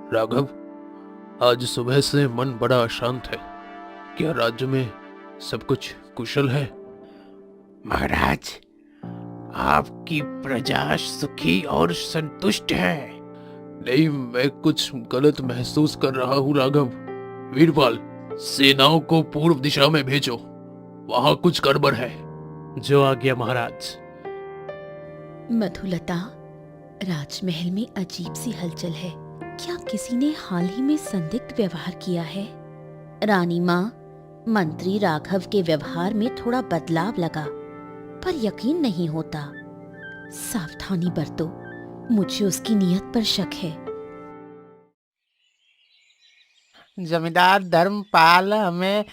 राघव, आज सुबह से मन बड़ा अशांत है। क्या राज्य में सब कुछ कुशल है? महाराज, आपकी प्रजा सुखी और संतुष्ट है। नहीं, मैं कुछ गलत महसूस कर रहा हूँ राघव। वीरपाल, सेनाओं को पूर्व दिशा में भेजो, वहां कुछ गड़बड़ है। जो आज्ञा महाराज। मधुलता, राजमहल में अजीब सी हलचल है। क्या किसी ने हाल ही में संदिग्ध व्यवहार किया है? रानी माँ, मंत्री राघव के व्यवहार में थोड़ा बदलाव लगा, पर यकीन नहीं होता। सावधानी बरतो, मुझे उसकी नीयत पर शक है। जमींदार धर्मपाल हमें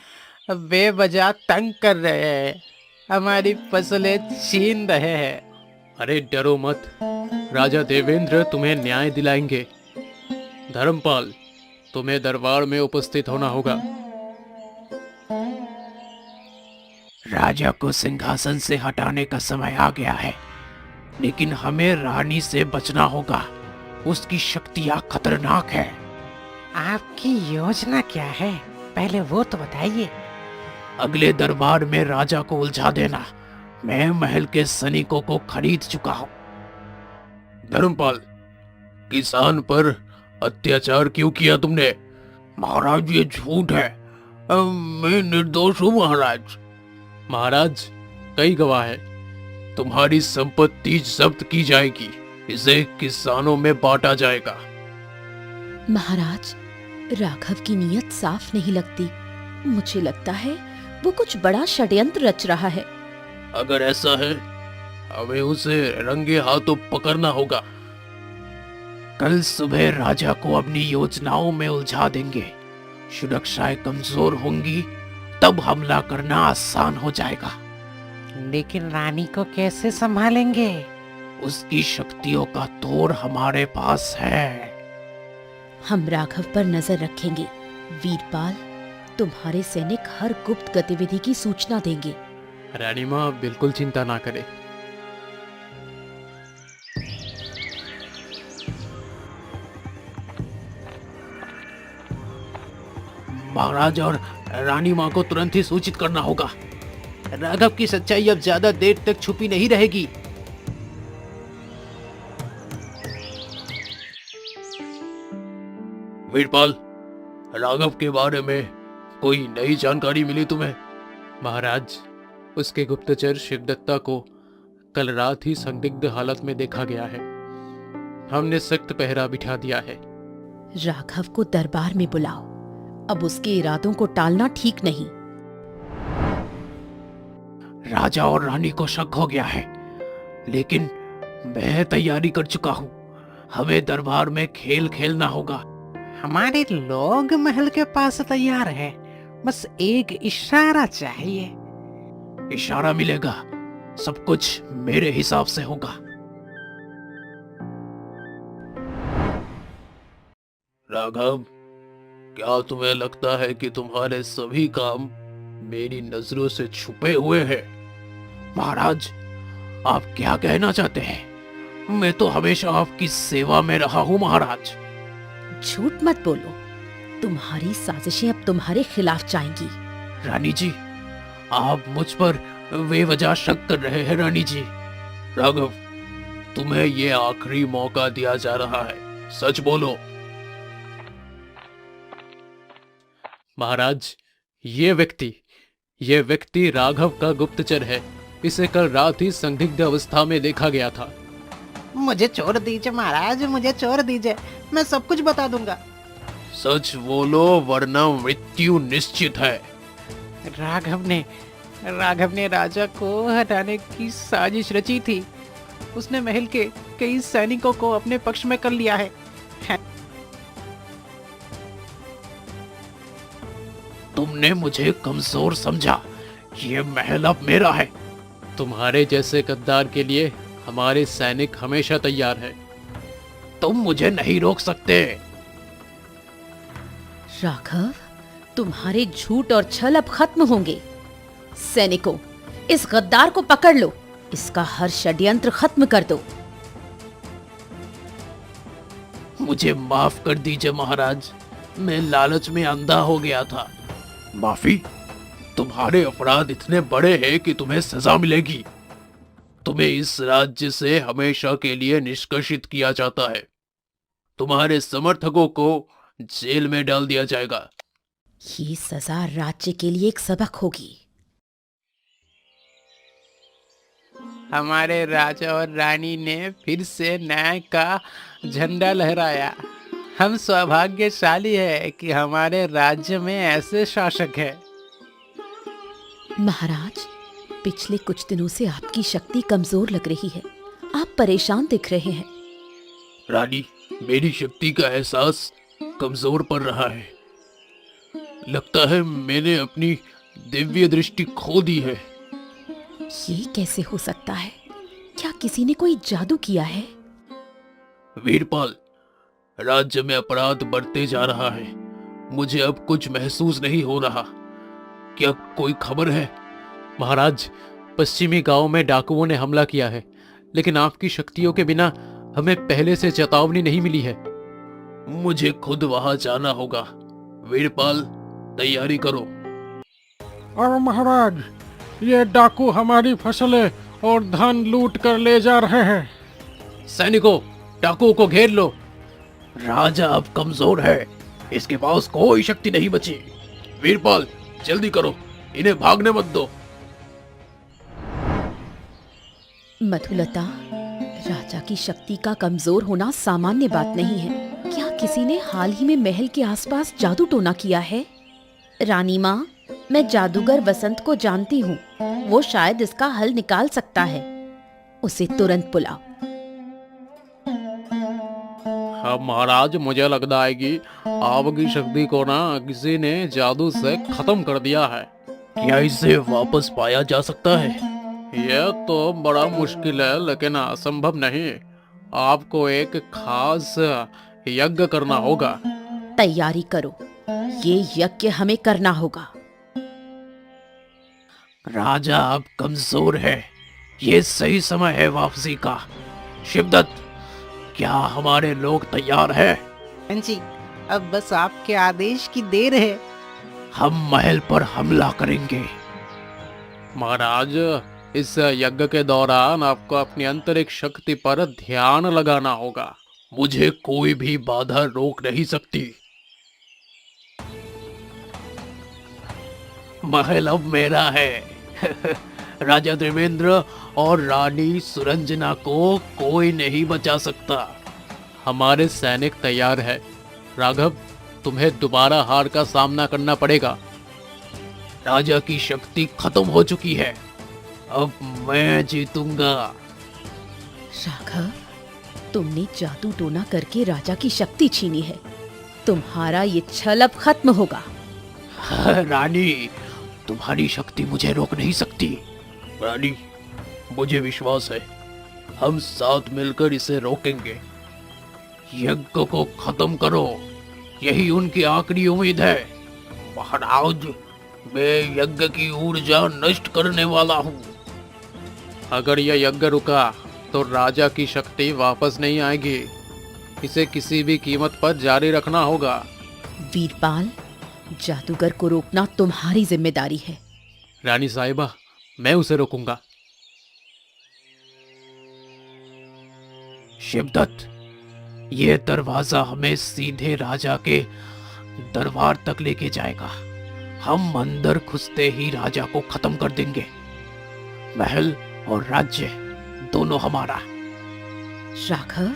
बेवजह तंग कर रहे हैं, हमारी फसलें छीन रहे हैं। अरे डरो मत, राजा देवेंद्र तुम्हें न्याय दिलाएंगे। धर्मपाल, तुम्हें दरबार में उपस्थित होना होगा। राजा को सिंहासन से हटाने का समय आ गया है, लेकिन हमें रानी से बचना होगा। उसकी शक्तियां खतरनाक है। आपकी योजना क्या है, पहले वो तो बताइए। अगले दरबार में राजा को उलझा देना। मैं महल के सैनिकों को खरीद चुका हूँ। धर्मपाल, किसान पर अत्याचार क्यों किया तुमने? महाराज, ये झूठ है। मैं निर्दोष हूँ महाराज। महाराज, कई गवाह है। तुम्हारी संपत्ति जब्त की जाएगी, इसे किसानों में बांटा जाएगा। महाराज, राघव की नीयत साफ नहीं लगती। मुझे लगता है वो कुछ बड़ा षड्यंत्र रच रहा है। अगर ऐसा है, हमें उसे रंगे हाथों पकड़ना होगा। कल सुबह राजा को अपनी योजनाओं में उलझा देंगे। सुरक्षाएं कमजोर होंगी, तब हमला करना आसान हो जाएगा। लेकिन रानी को कैसे संभालेंगे? उसकी शक्तियों का तोड़ हमारे पास है। हम राघव पर नजर रखेंगे। वीरपाल, तुम्हारे सैनिक हर गुप्त गतिविधि की सूचना देंगे। रानी माँ बिल्कुल चिंता ना करे। महाराज और रानी माँ को तुरंत ही सूचित करना होगा। राघव की सच्चाई अब ज्यादा देर तक छुपी नहीं रहेगी। वीरपाल, राघव के बारे में कोई नई जानकारी मिली तुम्हें? महाराज, उसके गुप्तचर शिवदत्ता को कल रात ही संदिग्ध हालत में देखा गया है। हमने सख्त पहरा बिठा दिया है। राघव को दरबार में बुलाओ। अब उसके इरादों को टालना ठीक नहीं। राजा और रानी को शक हो गया है, लेकिन मैं तैयारी कर चुका हूँ। हमें दरबार में खेल खेलना होगा। हमारे लोग महल के पास तैयार हैं, बस एक इशारा चाहिए। इशारा मिलेगा, सब कुछ मेरे हिसाब से होगा। राघव, क्या तुम्हें लगता है कि तुम्हारे सभी काम मेरी नजरों से छुपे हुए हैं? महाराज, आप क्या कहना चाहते हैं? मैं तो हमेशा आपकी सेवा में रहा हूँ महाराज। झूठ मत बोलो। तुम्हारी साजिशें अब तुम्हारे खिलाफ जाएंगी। रानी जी, आप मुझ पर बेवजह शक कर रहे हैं। रानी जी, राघव, तुम्हें ये आखिरी मौका दिया जा रहा है, सच बोलो। महाराज, ये व्यक्ति राघव का गुप्तचर है। इसे कल रात ही संदिग्ध अवस्था में देखा गया था। मुझे छोड़ दीजिए महाराज, मुझे छोड़ दीजिए। मैं सब कुछ बता दूंगा। सच बोलो, वरना मृत्यु निश्चित है। राघव ने राजा को हटाने की साजिश रची थी। उसने महल के कई सैनिकों को अपने पक्ष में कर लिया है। तुमने मुझे कमजोर समझा। ये महल अब मेरा है। तुम्हारे जैसे गद्दार के लिए हमारे सैनिक हमेशा तैयार हैं। तुम मुझे नहीं रोक सकते। राघव, तुम्हारे झूठ और छल अब खत्म होंगे। सैनिकों, इस गद्दार को पकड़ लो। इसका हर षड्यंत्र खत्म कर दो। मुझे माफ कर दीजिए महाराज, मैं लालच में अंधा हो गया था। माफी? तुम्हारे अपराध इतने बड़े हैं कि तुम्हें सजा मिलेगी। तुम्हें इस राज्य से हमेशा के लिए निष्कासित किया जाता है। तुम्हारे समर्थकों को जेल में डाल दिया जाएगा। ये सजा राज्य के लिए एक सबक होगी। हमारे राजा और रानी ने फिर से न्याय का झंडा लहराया। हम सौभाग्यशाली है कि हमारे राज्य में ऐसे शासक है। महाराज, पिछले कुछ दिनों से आपकी शक्ति कमजोर लग रही है। आप परेशान दिख रहे हैं। रानी, मेरी शक्ति का एहसास कमजोर पड़ रहा है। लगता है मैंने अपनी दिव्य दृष्टि खो दी है। ये कैसे हो सकता है? क्या किसी ने कोई जादू किया है? वीरपाल, राज्य में अपराध बढ़ते जा रहा है। मुझे अब कुछ महसूस नहीं हो रहा। क्या कोई खबर है? महाराज, पश्चिमी गांव में डाकुओं ने हमला किया है, लेकिन आपकी शक्तियों के बिना हमें पहले से चेतावनी नहीं मिली है। मुझे खुद वहां जाना होगा। वीरपाल, तैयारी करो। और महाराज, ये डाकू हमारी फसलें और धन लूट कर ले जा रहे हैं। सैनिकों, डाकुओं को घेर लो। राजा अब कमजोर है, इसके पास कोई शक्ति नहीं बची। वीरपाल, जल्दी करो, इन्हें भागने मत दो। मधुलता, राजा की शक्ति का कमजोर होना सामान्य बात नहीं है। क्या किसी ने हाल ही में महल के आसपास जादू टोना किया है? रानी माँ, मैं जादूगर वसंत को जानती हूँ। वो शायद इसका हल निकाल सकता है। उसे तुरंत बुलाओ। हाँ महाराज, मुझे लगता है कि आपकी शक्ति को ना किसी ने जादू से खत्म कर दिया है। क्या इसे वापस पाया जा सकता है? यह तो बड़ा मुश्किल है, लेकिन असंभव नहीं। आपको एक खास यज्ञ करना होगा। तैयारी करो, ये यज्ञ हमें करना होगा। राजा अब कमजोर है, ये सही समय है वापसी का। शिवदत्त, क्या हमारे लोग तैयार हैं? जी, अब बस आपके आदेश की देर है। हम महल पर हमला करेंगे। महाराज, इस यज्ञ के दौरान आपको अपनी आंतरिक शक्ति पर ध्यान लगाना होगा। मुझे कोई भी बाधा रोक नहीं सकती। महल अब मेरा है। राजा देवेंद्र और रानी सुरंजना को कोई नहीं बचा सकता। हमारे सैनिक तैयार है। राघव, तुम्हें दोबारा हार का सामना करना पड़ेगा। राजा की शक्ति खत्म हो चुकी है, अब मैं जीतूंगा। राघव, तुमने जादू टोना करके राजा की शक्ति छीनी है। तुम्हारा ये छल अब खत्म होगा। रानी, तुम्हारी शक्ति मुझे रोक नहीं सकती। रानी, मुझे विश्वास है, हम साथ मिलकर इसे रोकेंगे। यज्ञ को खत्म करो, यही उनकी आखिरी उम्मीद है। महाराज, मैं यज्ञ की ऊर्जा नष्ट करने वाला हूँ। अगर यह यज्ञ रुका तो राजा की शक्ति वापस नहीं आएगी। इसे किसी भी कीमत पर जारी रखना होगा। वीरपाल, जादूगर को रोकना तुम्हारी जिम्मेदारी है। रानी साहिबा, मैं उसे रोकूंगा। शिवदत्त, ये दरवाजा हमें सीधे राजा के दरबार तक लेके जाएगा। हम अंदर घुसते ही राजा को खत्म कर देंगे। महल और राज्य दोनों हमारा। राघव,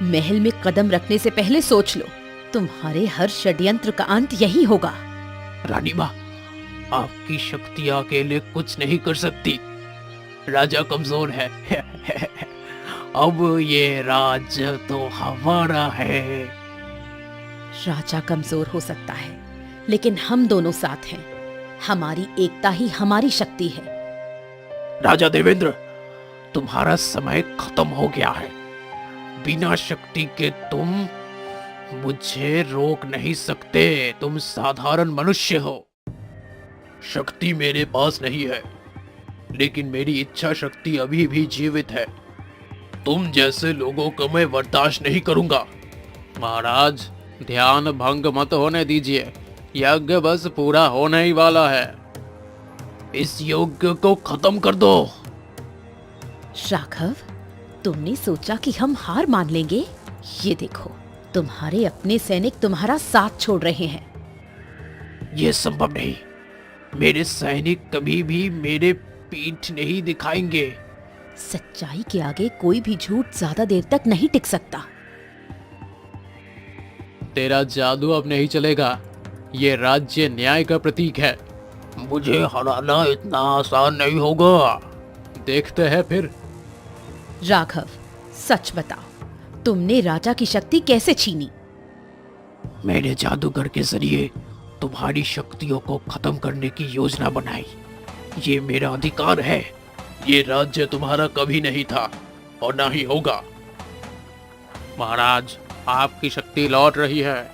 महल में कदम रखने से पहले सोच लो, तुम्हारे हर षड्यंत्र का अंत यही होगा। रानी माँ, आपकी शक्ति अकेले कुछ नहीं कर सकती। राजा कमजोर है। अब ये राज्य तो हमारा है। राजा कमजोर हो सकता है, लेकिन हम दोनों साथ हैं। हमारी एकता ही हमारी शक्ति है। राजा देवेंद्र, तुम्हारा समय खत्म हो गया है। बिना शक्ति के तुम मुझे रोक नहीं सकते। तुम साधारण मनुष्य हो। शक्ति मेरे पास नहीं है, लेकिन मेरी इच्छा शक्ति अभी भी जीवित है। तुम जैसे लोगों को मैं बर्दाश्त नहीं करूंगा। महाराज, ध्यान भंग मत होने दीजिए। यज्ञ बस पूरा होने ही वाला है। इस यज्ञ को खत्म कर दो। राघव, तुमने सोचा कि हम हार मान लेंगे? ये देखो, तुम्हारे अपने सैनिक तुम्हारा साथ छोड़ रहे हैं। ये संभव नहीं। मेरे सैनिक कभी भी मेरे पीठ नहीं दिखाएंगे। सच्चाई के आगे कोई भी झूठ ज्यादा देर तक नहीं टिक सकता। तेरा जादू अब नहीं चलेगा। ये राज्य न्याय का प्रतीक है। मुझे हराना इतना आसान नहीं होगा। देखते हैं फिर। राघव, सच बताओ, तुमने राजा की शक्ति कैसे छीनी? मैंने जादूगर के जरिए तुम्हारी शक्तियों को खत्म करने की योजना बनाई। ये मेरा अधिकार है। ये राज्य तुम्हारा कभी नहीं था और ना ही होगा। महाराज, आपकी शक्ति लौट रही है।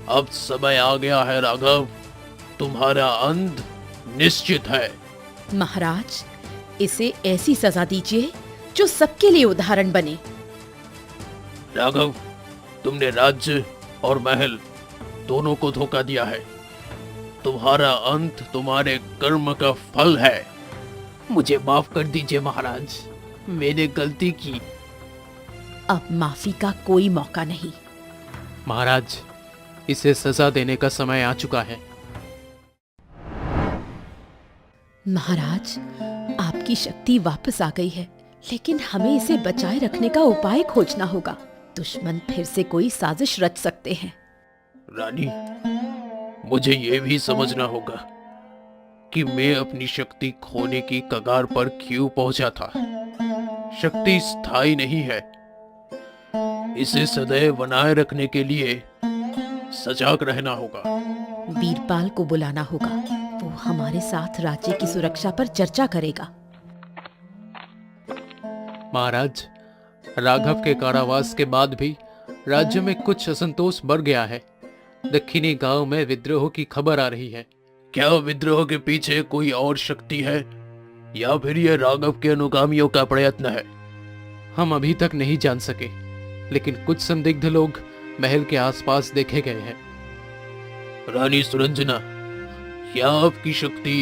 अब समय आ गया है राघव, तुम्हारा अंत निश्चित है। महाराज, इसे ऐसी सजा दीजिए जो सबके लिए उदाहरण बने। राघव, तुमने राज्य और महल दोनों को धोखा दिया है। तुम्हारा अंत तुम्हारे कर्म का फल है। मुझे माफ कर दीजिए महाराज, मैंने गलती की। अब माफी का कोई मौका नहीं। महाराज, इसे सजा देने का समय आ चुका है। महाराज, आपकी शक्ति वापस आ गई है, लेकिन हमें इसे बचाए रखने का उपाय खोजना होगा। दुश्मन फिर से कोई साजिश रच सकते हैं। रानी, मुझे ये भी समझना होगा कि मैं अपनी शक्ति खोने की कगार पर क्यों पहुंचा था। शक्ति स्थायी नहीं है। इसे सदैव बनाए रखने के लिए सजग रहना होगा। वीरपाल को बुलाना होगा। वो हमारे साथ राज्य की सुरक्षा पर चर्चा करेगा। महाराज, राघव के कारावास के बाद भी राज्य में कुछ असंतोष बढ़ गया है। दक्षिणी गांव में विद्रोह की खबर आ रही है। क्या विद्रोह के पीछे कोई और शक्ति है या फिर यह राघव के अनुगामियों का प्रयत्न है? हम अभी तक नहीं जान सके, लेकिन कुछ संदिग्ध लोग महल के आसपास देखे गए हैं। रानी सुरंजना, क्या आपकी शक्ति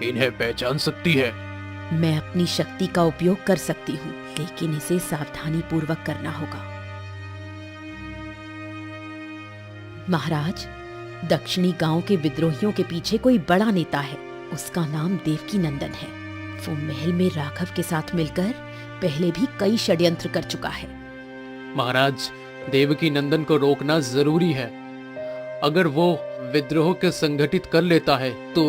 इन्हें पहचान सकती है? मैं अपनी शक्ति का उपयोग कर सकती हूँ, लेकिन इसे सावधानी पूर्वक करना होगा। महाराज, दक्षिणी गांव के विद्रोहियों के पीछे कोई बड़ा नेता है। उसका नाम देवकी नंदन है। वो महल में राघव के साथ मिलकर पहले भी कई षड्यंत्र कर चुका है। महाराज, देवकी नंदन को रोकना जरूरी है। अगर वो विद्रोह के संगठित कर लेता है तो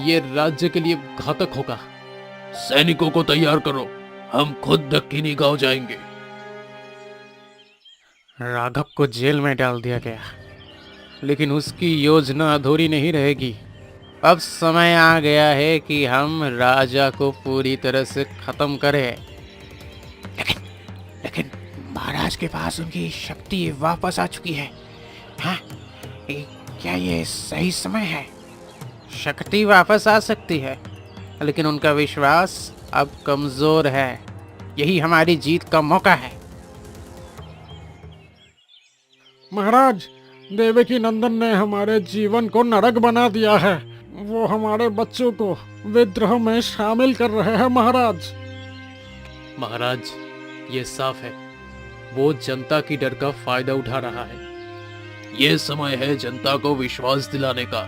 ये राज्य के लिए घातक होगा। सैनिकों को तैयार करो, हम खुद दक्षिणी गांव जाएंगे। राघव को जेल में डाल दिया गया, लेकिन उसकी योजना अधूरी नहीं रहेगी। अब समय आ गया है कि हम राजा को पूरी तरह से खत्म करें। लेकिन महाराज के पास उनकी शक्ति वापस आ चुकी है। हाँ, क्या ये सही समय है? शक्ति वापस आ सकती है, लेकिन उनका विश्वास अब कमजोर है। यही हमारी जीत का मौका है। महाराज, देवकी नंदन ने हमारे जीवन को नरक बना दिया है। वो हमारे बच्चों को विद्रोह में शामिल कर रहे हैं। महाराज, ये साफ है, वो जनता की डर का फायदा उठा रहा है। ये समय है जनता को विश्वास दिलाने का।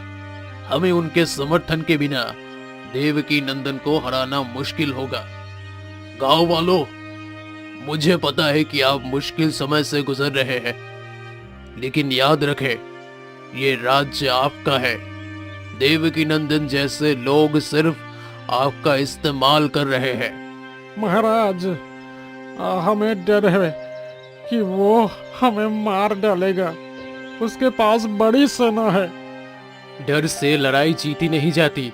हमें उनके समर्थन के बिना देवकी नंदन को हराना मुश्किल होगा। गांव वालों, मुझे पता है कि आप मुश्किल समय से गुजर रहे हैं, लेकिन याद रखें, ये राज्य आपका है। देवकी नंदन जैसे लोग सिर्फ आपका इस्तेमाल कर रहे हैं। महाराज, हमें डर है कि वो हमें मार डालेगा। उसके पास बड़ी सेना है। डर से लड़ाई जीती नहीं जाती।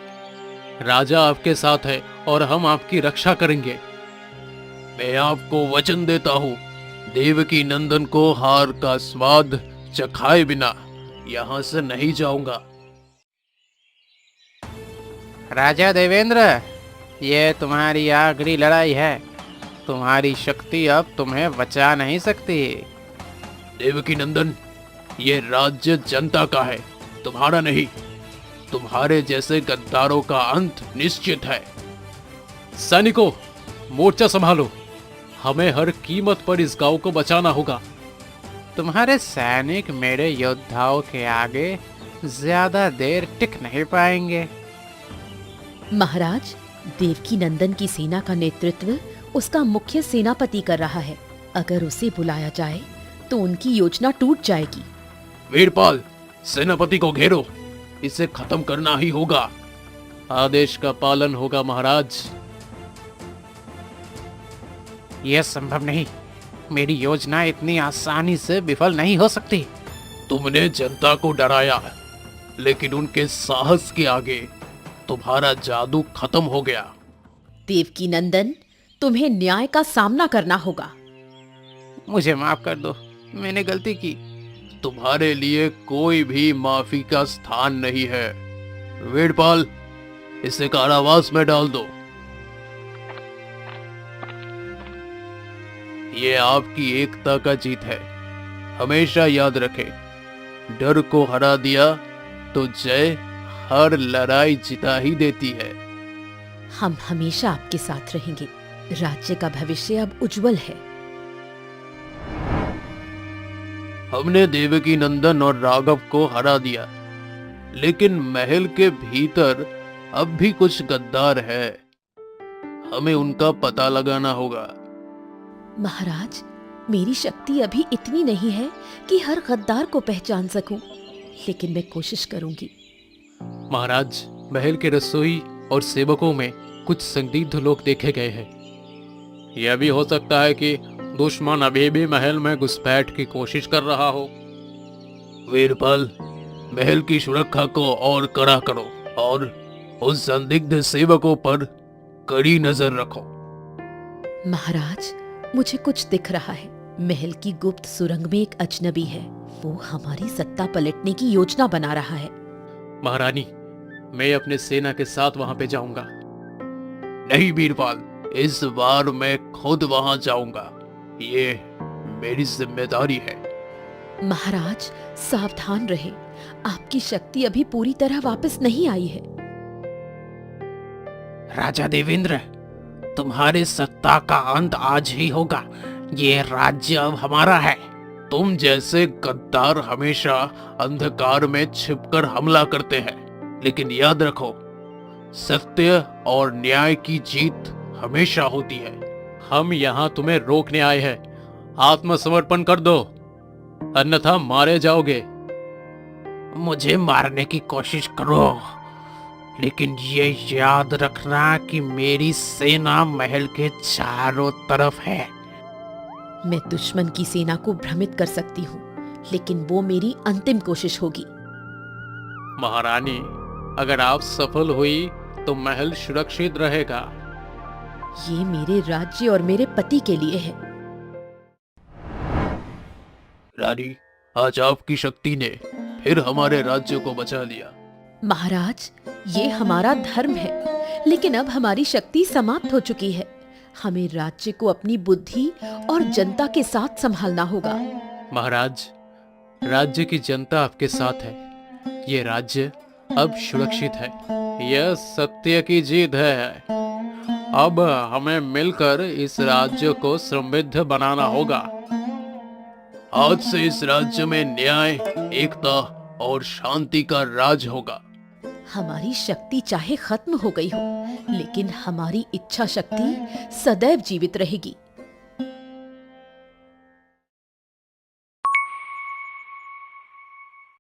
राजा आपके साथ है और हम आपकी रक्षा करेंगे। मैं आपको वचन देता हूँ, देवकी नंदन को हार का स्वाद चखाए बिना यहाँ से नहीं जाऊंगा। राजा देवेंद्र, ये तुम्हारी आखिरी लड़ाई है। तुम्हारी शक्ति अब तुम्हें बचा नहीं सकती। देवकी नंदन, ये राज्य जनता का है, तुम्हारा नहीं। तुम्हारे जैसे गद्दारों का अंत निश्चित है। सैनिकों, मोर्चा संभालो, हमें हर कीमत पर इस गांव को बचाना होगा। तुम्हारे सैनिक मेरे योद्धाओं के आगे ज्यादा देर टिक नहीं पाएंगे। महाराज, देवकी नंदन की सेना का नेतृत्व उसका मुख्य सेनापति कर रहा है। अगर उसे बुलाया जाए तो उनकी योजना टूट जाएगी। वीरपाल, सेनापति को घेरो, इसे खत्म करना ही होगा। आदेश का पालन होगा महाराज। यह संभव नहीं, मेरी योजना इतनी आसानी से विफल नहीं हो सकती। तुमने जनता को डराया, लेकिन उनके साहस के आगे तुम्हारा जादू खत्म हो गया। देवकी नंदन, तुम्हें न्याय का सामना करना होगा। मुझे माफ कर दो, मैंने गलती की। तुम्हारे लिए कोई भी माफी का स्थान नहीं है। वीरपाल, इसे कारावास में डाल दो। ये आपकी एकता का जीत है, हमेशा याद रखें। डर को हरा दिया तो जय हर लड़ाई जिता ही देती है। हम हमेशा आपके साथ रहेंगे। राज्य का भविष्य अब उज्जवल है। हमने देवकी नंदन और राघव को हरा दिया, लेकिन महल के भीतर अब भी कुछ गद्दार है। हमें उनका पता लगाना होगा। महाराज, मेरी शक्ति अभी इतनी नहीं है कि हर गद्दार को पहचान सकूं, लेकिन मैं कोशिश करूंगी। महाराज, महल के रसोई और सेवकों में कुछ संदिग्ध लोग देखे गए हैं। यह भी हो सकता है कि दुश्मन अभी भी महल में घुसपैठ की कोशिश कर रहा हो। वीरपाल, महल की सुरक्षा को और कड़ा करो और उस संदिग्ध सेवकों पर कड़ी नजर रखो। महाराज, मुझे कुछ दिख रहा है। महल की गुप्त सुरंग में एक अजनबी है। वो हमारी सत्ता पलटने की योजना बना रहा है। महारानी, मैं अपने सेना के साथ वहां पे जाऊंगा। नहीं वीरपाल, इस बार मैं खुद वहां जाऊंगा। ये मेरी जिम्मेदारी है। महाराज, सावधान रहे। आपकी शक्ति अभी पूरी तरह वापस नहीं आई है। राजा देवेंद्र, तुम्हारी सत्ता का अंत आज ही होगा। ये राज्य अब हमारा है। तुम जैसे गद्दार हमेशा अंधकार में छिपकर हमला करते हैं, लेकिन याद रखो, सत्य और न्याय की जीत हमेशा होती है। हम यहाँ तुम्हें रोकने आए हैं। आत्मसमर्पण कर दो, अन्यथा मारे जाओगे। मुझे मारने की कोशिश करो, लेकिन ये याद रखना कि मेरी सेना महल के चारों तरफ है। मैं दुश्मन की सेना को भ्रमित कर सकती हूँ, लेकिन वो मेरी अंतिम कोशिश होगी। महारानी, अगर आप सफल हुई तो महल सुरक्षित रहेगा। ये मेरे राज्य और मेरे पति के लिए है। रानी, आज आपकी शक्ति ने फिर हमारे राज्य को बचा लिया। महाराज, ये हमारा धर्म है, लेकिन अब हमारी शक्ति समाप्त हो चुकी है। हमें राज्य को अपनी बुद्धि और जनता के साथ संभालना होगा। महाराज, राज्य की जनता आपके साथ है। ये राज्य अब सुरक्षित है। यह सत्य की जीत है। अब हमें मिलकर इस राज्य को समृद्ध बनाना होगा। आज से इस राज्य में न्याय, एकता और शांति का राज होगा। हमारी शक्ति चाहे खत्म हो गई हो, लेकिन हमारी इच्छा शक्ति सदैव जीवित रहेगी।